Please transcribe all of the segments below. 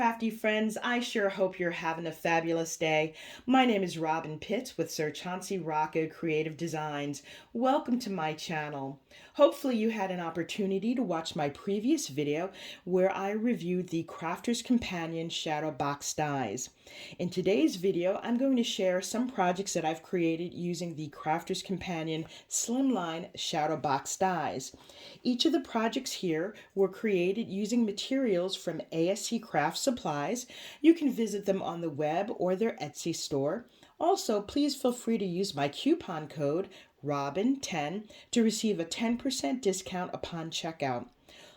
crafty friends. I sure hope you're having a fabulous day. My name is Robyn Pitts with Sir Chauncey Rocco Creative Designs. Welcome to my channel. Hopefully you had an opportunity to watch my previous video where I reviewed the Crafter's Companion Shadowbox dies. In today's video, I'm going to share some projects that I've created using the Crafter's Companion Slimline Shadowbox dies. Each of the projects here were created using materials from ASCCRAFTSUPPLIES. You can visit them on the web or their Etsy store. Also, please feel free to use my coupon code Robyn10 to receive a 10% discount upon checkout.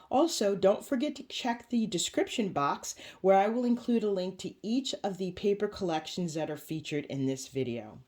Also, don't forget to check the description box where I will include a link to each of the paper collections that are featured in this video.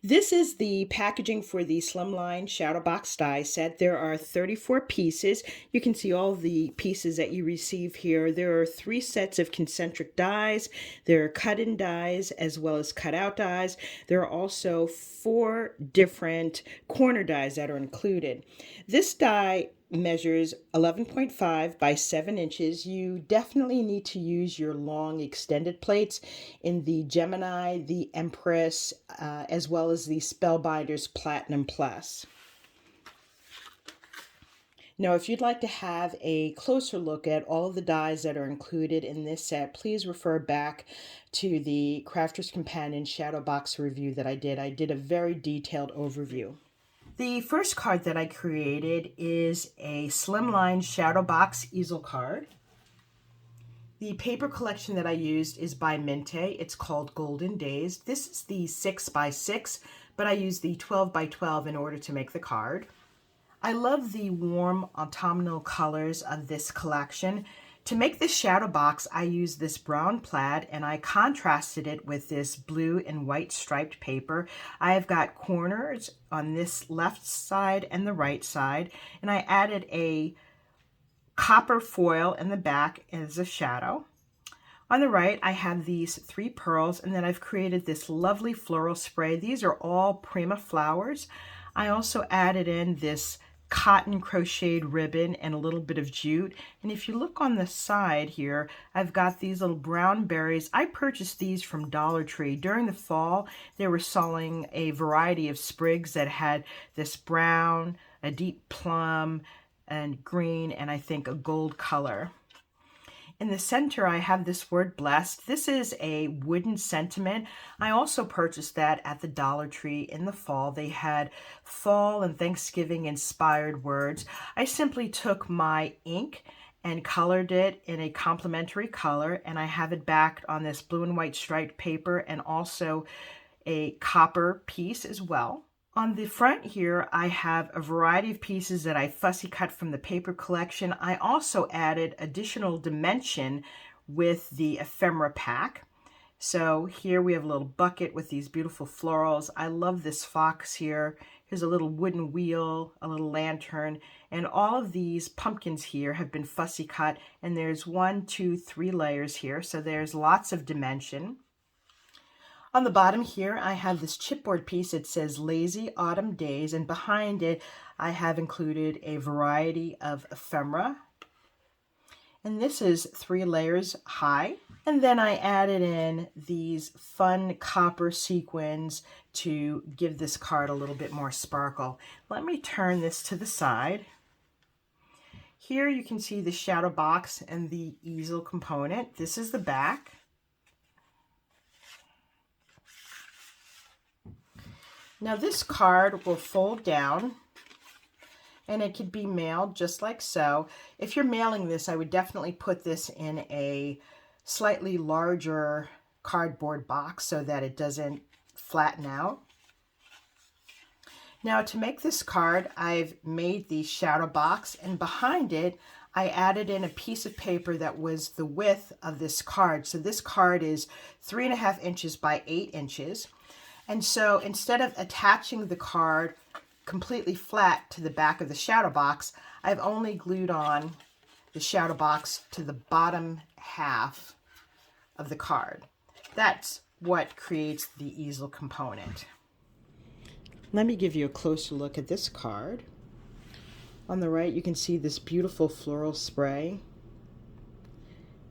This is the packaging for the Slimline Shadowbox die set. There are 34 pieces. You can see all the pieces that you receive here. There are 3 sets of concentric dies. There are cut-in dies as well as cut-out dies. There are also 4 different corner dies that are included. This die measures 11.5 by 7 inches. You definitely need to use your long extended plates in the Gemini, the Empress, as well as the Spellbinders Platinum Plus. Now, if you'd like to have a closer look at all of the dies that are included in this set, please refer back to the Crafter's Companion Shadowbox review that I did. I did a very detailed overview. The first card that I created is a Slimline Shadowbox easel card. The paper collection that I used is by Minte. It's called Golden Days. This is the 6x6, but I used the 12x12 in order to make the card. I love the warm autumnal colors of this collection. To make this shadow box, I used this brown plaid and I contrasted it with this blue and white striped paper. I have got corners on this left side and the right side, and I added a copper foil in the back as a shadow. On the right, I have these 3 pearls, and then I've created this lovely floral spray. These are all Prima flowers. I also added in this cotton crocheted ribbon and a little bit of jute. And if you look on the side here, I've got these little brown berries. I purchased these from Dollar Tree. During the fall, they were selling a variety of sprigs that had this brown, a deep plum, and green, and I think a gold color. In the center, I have this word blessed. This is a wooden sentiment. I also purchased that at the Dollar Tree in the fall. They had fall and Thanksgiving inspired words. I simply took my ink and colored it in a complementary color, and I have it backed on this blue and white striped paper and also a copper piece as well. On the front here, I have a variety of pieces that I fussy cut from the paper collection. I also added additional dimension with the ephemera pack. So here we have a little bucket with these beautiful florals. I love this fox here. Here's a little wooden wheel, a little lantern, and all of these pumpkins here have been fussy cut, and there's 1, 2, 3 layers here, so there's lots of dimension. On the bottom here, I have this chipboard piece. It says Lazy Autumn Days, and behind it, I have included a variety of ephemera. And this is 3 layers high. And then I added in these fun copper sequins to give this card a little bit more sparkle. Let me turn this to the side. Here you can see the shadow box and the easel component. This is the back. Now this card will fold down and it could be mailed just like so. If you're mailing this, I would definitely put this in a slightly larger cardboard box so that it doesn't flatten out. Now to make this card, I've made the shadow box, and behind it, I added in a piece of paper that was the width of this card. So this card is 3.5 inches by 8 inches. And so instead of attaching the card completely flat to the back of the shadow box, I've only glued on the shadow box to the bottom half of the card. That's what creates the easel component. Let me give you a closer look at this card. On the right, you can see this beautiful floral spray.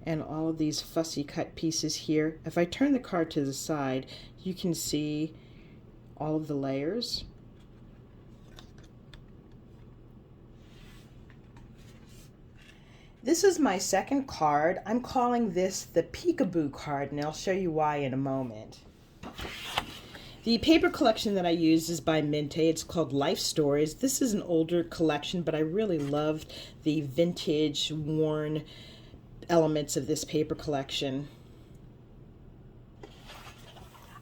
and all of these fussy cut pieces here. If I turn the card to the side, you can see all of the layers. This is my second card. I'm calling this the Peekaboo card, and I'll show you why in a moment. The paper collection that I use is by Minte. It's called Life Stories. This is an older collection, but I really loved the vintage, worn elements of this paper collection.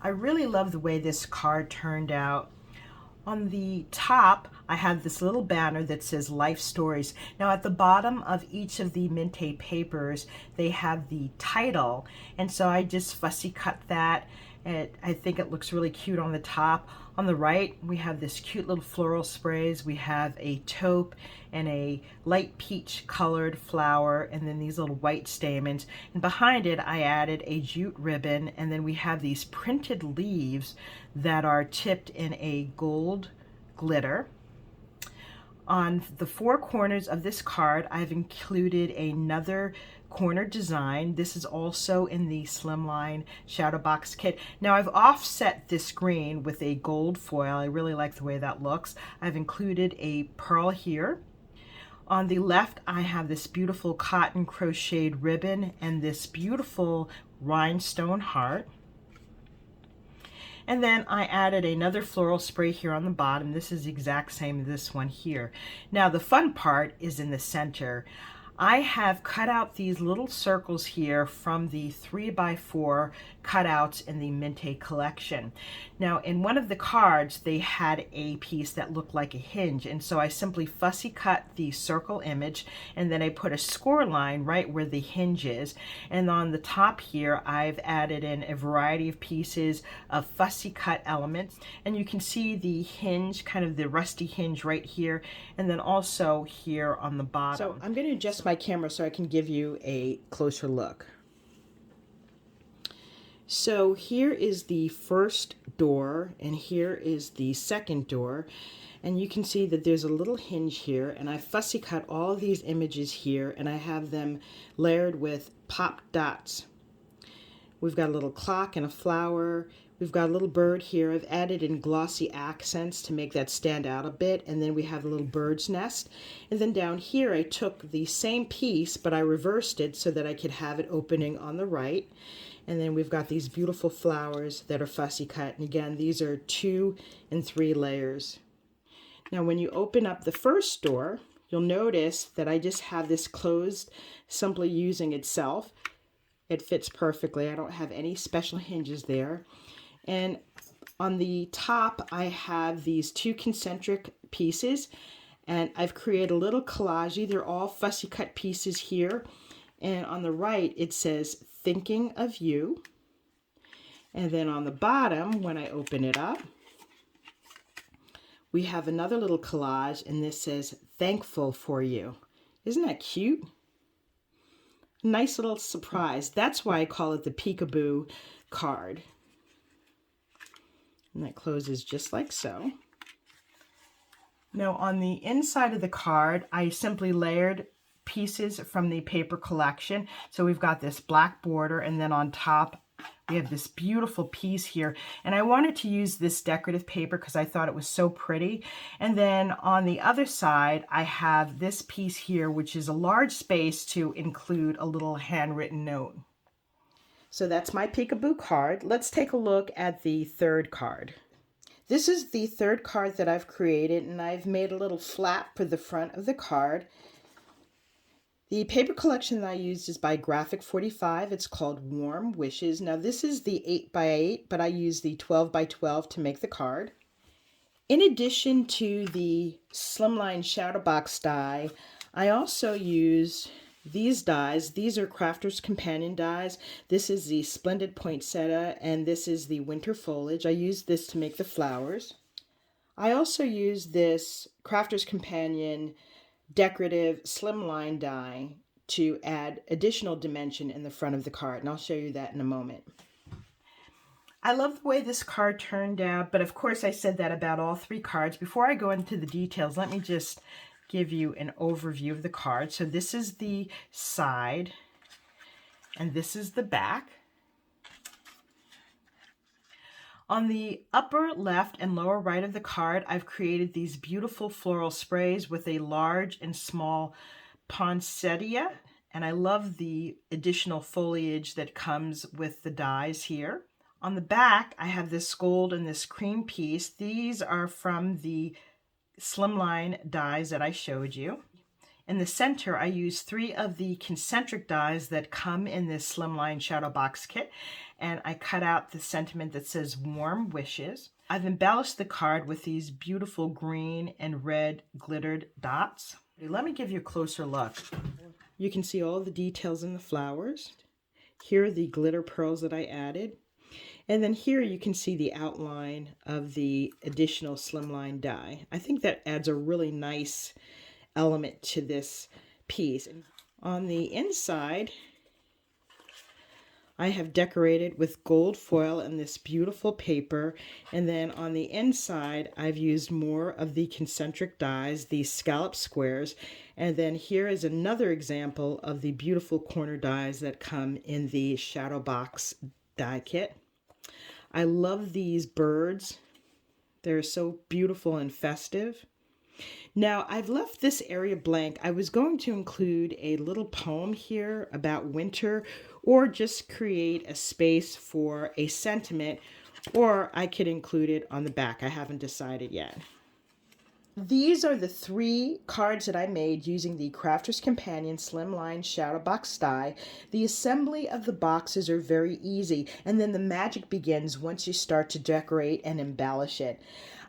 I really love the way this card turned out. On the top, I have this little banner that says Life Stories. Now at the bottom of each of the Minte papers, they have the title, and so I just fussy cut that. And I think it looks really cute on the top. On the right, we have this cute little floral sprays. We have a taupe and a light peach colored flower, and then these little white stamens. And behind it, I added a jute ribbon, and then we have these printed leaves that are tipped in a gold glitter. On the four corners of this card, I've included another corner design. This is also in the Slimline Shadow Box kit. Now I've offset this green with a gold foil. I really like the way that looks. I've included a pearl here. On the left, I have this beautiful cotton crocheted ribbon and this beautiful rhinestone heart. And then I added another floral spray here on the bottom. This is the exact same as this one here. Now the fun part is in the center. I have cut out these little circles here from the 3x4 cutouts in the Minte collection. Now in one of the cards they had a piece that looked like a hinge, and so I simply fussy cut the circle image, and then I put a score line right where the hinge is. And on the top here I've added in a variety of pieces of fussy cut elements, and you can see the hinge, kind of the rusty hinge right here, and then also here on the bottom. So I'm going to adjust my camera so I can give you a closer look. So here is the first door, and here is the second door, and you can see that there's a little hinge here, and I fussy cut all of these images here, and I have them layered with pop dots. We've got a little clock and a flower. We've got a little bird here. I've added in glossy accents to make that stand out a bit. And then we have a little bird's nest. And then down here, I took the same piece, but I reversed it so that I could have it opening on the right. And then we've got these beautiful flowers that are fussy cut. And again, these are 2 and 3 layers. Now, when you open up the first door, you'll notice that I just have this closed simply using itself. It fits perfectly. I don't have any special hinges there. And on the top, I have these 2 concentric pieces, and I've created a little collage. They're all fussy cut pieces here. And on the right, it says, "Thinking of You." And then on the bottom, when I open it up, we have another little collage, and this says, "Thankful for You." Isn't that cute? Nice little surprise. That's why I call it the Peekaboo card. And that closes just like so. Now on the inside of the card, I simply layered pieces from the paper collection. So we've got this black border, and then on top we have this beautiful piece here. And I wanted to use this decorative paper because I thought it was so pretty. And then on the other side, I have this piece here, which is a large space to include a little handwritten note. So that's my Peekaboo card. Let's take a look at the third card. This is the third card that I've created, and I've made a little flap for the front of the card. The paper collection that I used is by Graphic 45. It's called Warm Wishes. Now this is the 8x8, but I used the 12x12 to make the card. In addition to the Slimline Shadowbox die, I also used these dies. These are Crafter's Companion dies. This is the Splendid Poinsettia, and this is the Winter Foliage. I used this to make the flowers. I also used this Crafter's Companion decorative Slimline die to add additional dimension in the front of the card, and I'll show you that in a moment. I love the way this card turned out, but of course I said that about all 3 cards. Before I go into the details, let me just give you an overview of the card. So this is the side, And this is the back. On the upper left and lower right of the card, I've created these beautiful floral sprays with a large and small poinsettia. And I love the additional foliage that comes with the dies here. On the back, I have this gold and this cream piece. These are from the Slimline dies that I showed you. In the center, I use 3 of the concentric dies that come in this Slimline Shadow Box kit, and I cut out the sentiment that says Warm Wishes. I've embellished the card with these beautiful green and red glittered dots. Let me give you a closer look. You can see all the details in the flowers. Here are the glitter pearls that I added. And then here you can see the outline of the additional Slimline die. I think that adds a really nice element to this piece. On the inside, I have decorated with gold foil and this beautiful paper, and then on the inside I've used more of the concentric dies, these scallop squares, and then here is another example of the beautiful corner dies that come in the Shadowbox die kit. I love these birds. They're so beautiful and festive. Now, I've left this area blank. I was going to include a little poem here about winter, or just create a space for a sentiment, or I could include it on the back. I haven't decided yet. These are the 3 cards that I made using the Crafter's Companion Slimline Shadow Box die. The assembly of the boxes are very easy, and then the magic begins once you start to decorate and embellish it.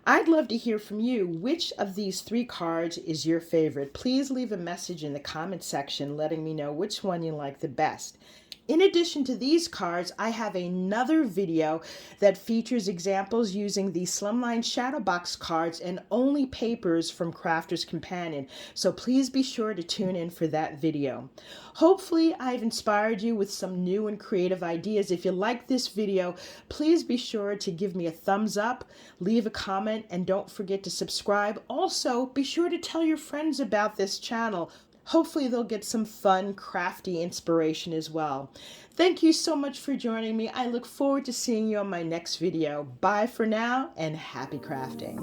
I'd love to hear from you. Which of these 3 cards is your favorite? Please leave a message in the comment section letting me know which one you like the best. In addition to these cards, I have another video that features examples using the Slimline Shadowbox cards and only papers from Crafter's Companion, so please be sure to tune in for that video. Hopefully, I've inspired you with some new and creative ideas. If you like this video, please be sure to give me a thumbs up, leave a comment, and don't forget to subscribe. Also, be sure to tell your friends about this channel. Hopefully they'll get some fun, crafty inspiration as well. Thank you so much for joining me. I look forward to seeing you on my next video. Bye for now, and happy crafting.